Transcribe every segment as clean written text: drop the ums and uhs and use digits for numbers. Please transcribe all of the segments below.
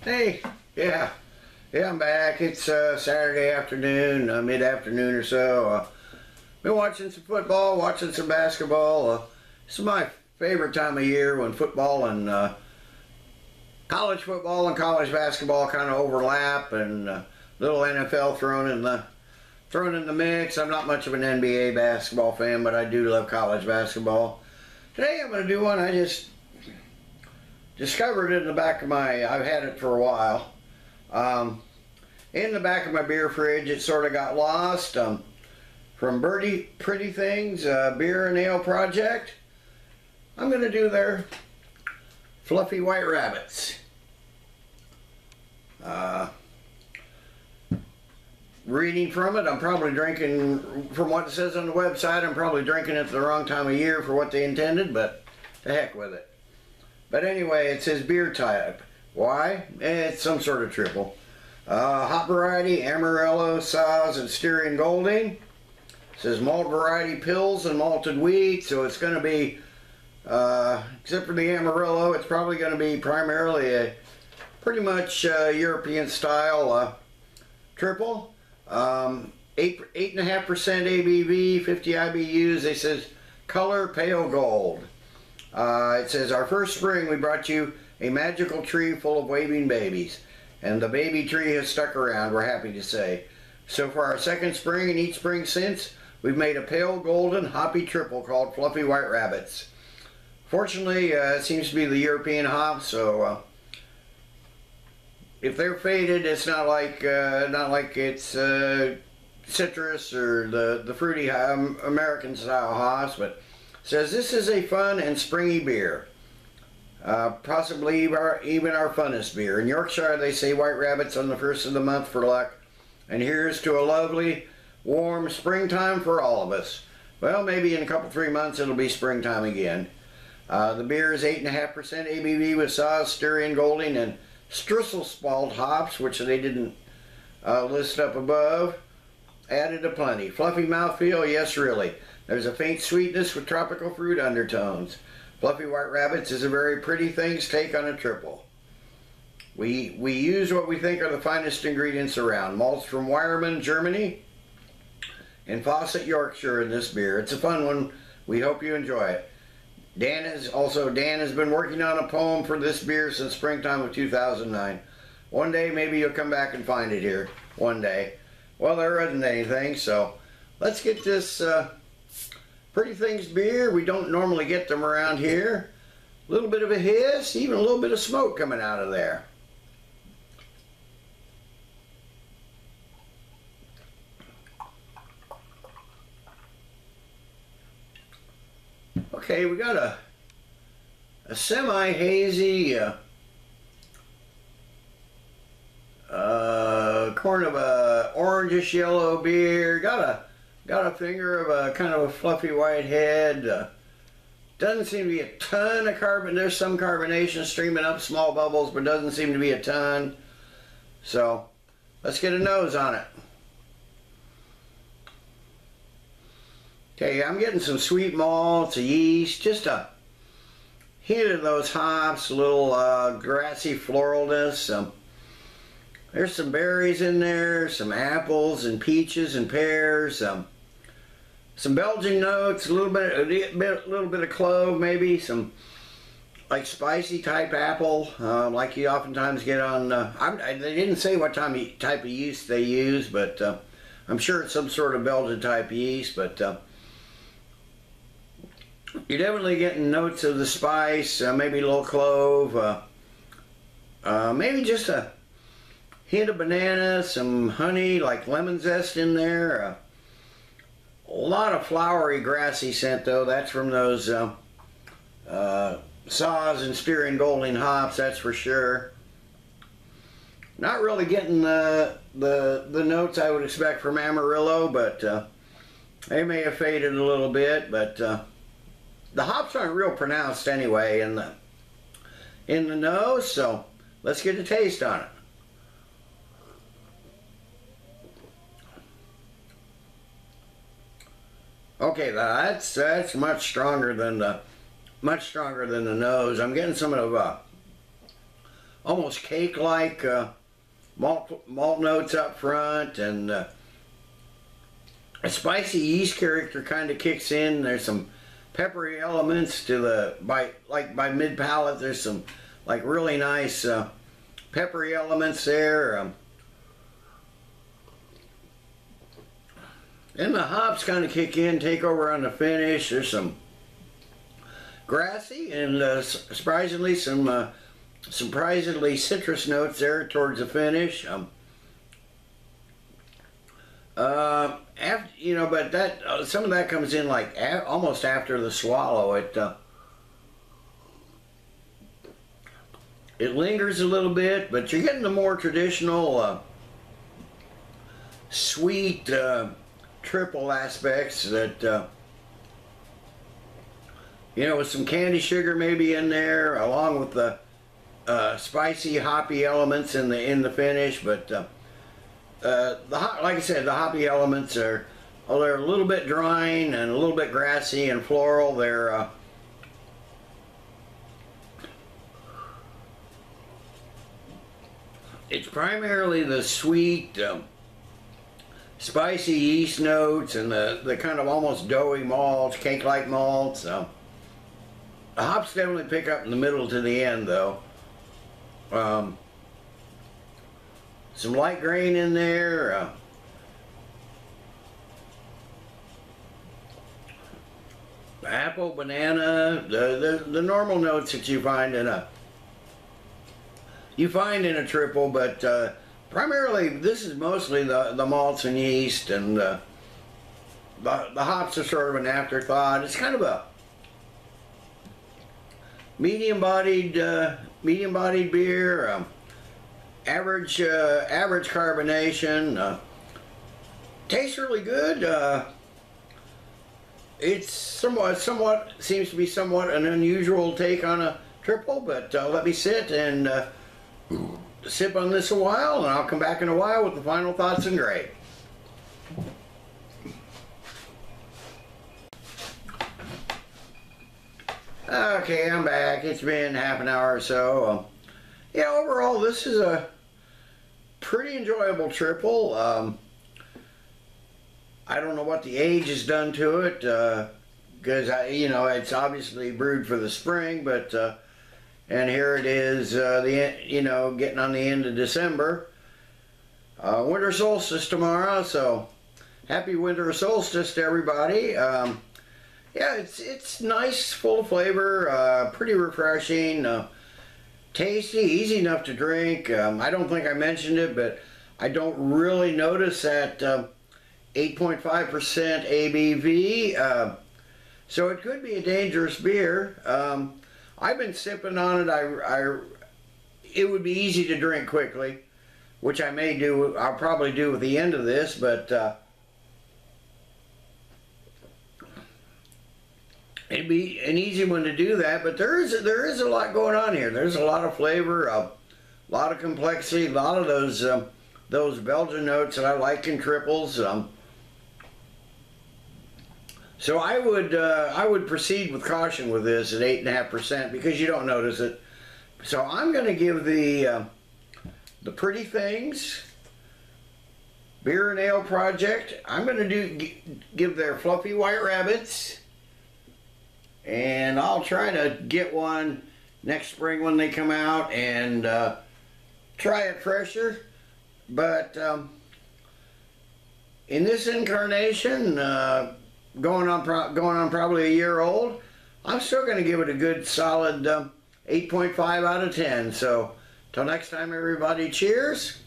Hey, yeah, I'm back. It's Saturday afternoon, mid-afternoon or so. Been watching some football, watching some basketball. This is my favorite time of year when football and college football and college basketball kind of overlap, and little NFL thrown in the mix. I'm not much of an NBA basketball fan, but I do love college basketball. Today I'm going to do one I just discovered in the back of my, I've had it for a while, in the back of my beer fridge. It sort of got lost from Pretty Things Beer and Ale Project. I'm going to do their Fluffy White Rabbits. Reading from it, I'm probably drinking, from what it says on the website, I'm probably drinking it the wrong time of year for what they intended, but to heck with it. But anyway, it says beer type. Why? It's some sort of triple. Hop variety, Amarillo, Saaz, and Styrian Golding. It says malt variety, pills, and malted wheat. So it's going to be, except for the Amarillo, it's probably going to be primarily a pretty much European style triple. 8.5% ABV, 50 IBUs. It says color pale gold. It says, our first spring we brought you a magical tree full of waving babies, and the baby tree has stuck around, we're happy to say. So for our second spring and each spring since, we've made a pale golden hoppy triple called Fluffy White Rabbits. Fortunately, it seems to be the European hop, so if they're faded, it's not like it's citrus or the fruity American style hops, but says this is a fun and springy beer, possibly even our funnest beer. In Yorkshire, they say White Rabbits on the first of the month for luck, and here's to a lovely, warm springtime for all of us. Well, maybe in a couple, 3 months it'll be springtime again. The beer is 8.5% ABV with Saaz, Styrian Golding, and Strisselspalt hops, which they didn't list up above. Added aplenty. Fluffy mouthfeel, yes really. There's a faint sweetness with tropical fruit undertones. Fluffy White Rabbits is a very Pretty Things take on a triple. We use what we think are the finest ingredients around. Malts from Weyermann, Germany, and Fawcett, Yorkshire in this beer. It's a fun one. We hope you enjoy it. Dan has been working on a poem for this beer since springtime of 2009. One day maybe you'll come back and find it here. One day. Well, there isn't anything, so let's get this Pretty Things beer. We don't normally get them around here. A little bit of a hiss, even a little bit of smoke coming out of there. Okay, we got a semi-hazy corn of a orangish yellow beer. Got a finger of a kind of a fluffy white head. Doesn't seem to be a ton of carbon. There's some carbonation streaming up, small bubbles, but doesn't seem to be a ton. So let's get a nose on it. Okay, I'm getting some sweet malts, a yeast, just a hint of those hops, a little grassy floralness. There's some berries in there, some apples and peaches and pears, some Belgian notes, a little bit of clove, maybe some like spicy type apple, like you oftentimes get on. They didn't say what type of yeast they use, but I'm sure it's some sort of Belgian type yeast. But you're definitely getting notes of the spice, maybe a little clove, maybe just a hint of banana, some honey, like lemon zest in there. A lot of flowery, grassy scent though. That's from those Saaz and Styrian Golding hops, that's for sure. Not really getting the notes I would expect from Amarillo, but they may have faded a little bit. But the hops aren't real pronounced anyway in the nose, so let's get a taste on it. Okay, that's much stronger than the nose. I'm getting some of almost cake-like malt notes up front, and a spicy yeast character kind of kicks in. There's some peppery elements to the by mid palate. There's some like really nice peppery elements there. And the hops kind of kick in, take over on the finish. There's some grassy and surprisingly some surprisingly citrus notes there towards the finish. After, you know, but that some of that comes in like almost after the swallow. It lingers a little bit, but you're getting the more traditional sweet triple aspects that you know, with some candy sugar maybe in there, along with the spicy hoppy elements in the finish. But like I said, the hoppy elements are they're a little bit drying and a little bit grassy and floral. They're it's primarily the sweet spicy yeast notes and the kind of almost doughy malts, cake-like malts. The hops definitely pick up in the middle to the end, though. Some light grain in there. Apple, banana, the normal notes that you find in a triple, but primarily this is mostly the malts and yeast, and the hops are sort of an afterthought. It's kind of a medium-bodied beer, average carbonation. Tastes really good. It's somewhat seems to be somewhat an unusual take on a triple, but let me sit and sip on this a while, and I'll come back in a while with the final thoughts and grade. Okay, I'm back. It's been half an hour or so. Yeah, overall, this is a pretty enjoyable triple. I don't know what the age has done to it, because you know, it's obviously brewed for the spring, but and here it is, you know, getting on the end of December. Winter solstice tomorrow, so happy winter solstice to everybody. Yeah, it's nice, full of flavor, pretty refreshing, tasty, easy enough to drink. I don't think I mentioned it, but I don't really notice that 8.5% ABV, so it could be a dangerous beer. I've been sipping on it. It would be easy to drink quickly, which I may do. I'll probably do at the end of this, but it'd be an easy one to do that. But there is a lot going on here. There's a lot of flavor, a lot of complexity, a lot of those Belgian notes that I like in triples. So I would proceed with caution with this at 8.5% because you don't notice it. So I'm going to give the Pretty Things Beer and Ale Project. I'm going to give their Fluffy White Rabbits, and I'll try to get one next spring when they come out and try it fresher. But in this incarnation, going on probably a year old, I'm still going to give it a good solid 8.5 out of 10. So till next time, everybody, cheers.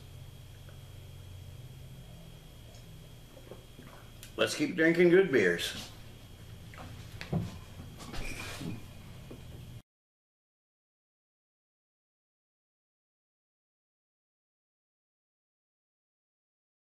Let's keep drinking good beers.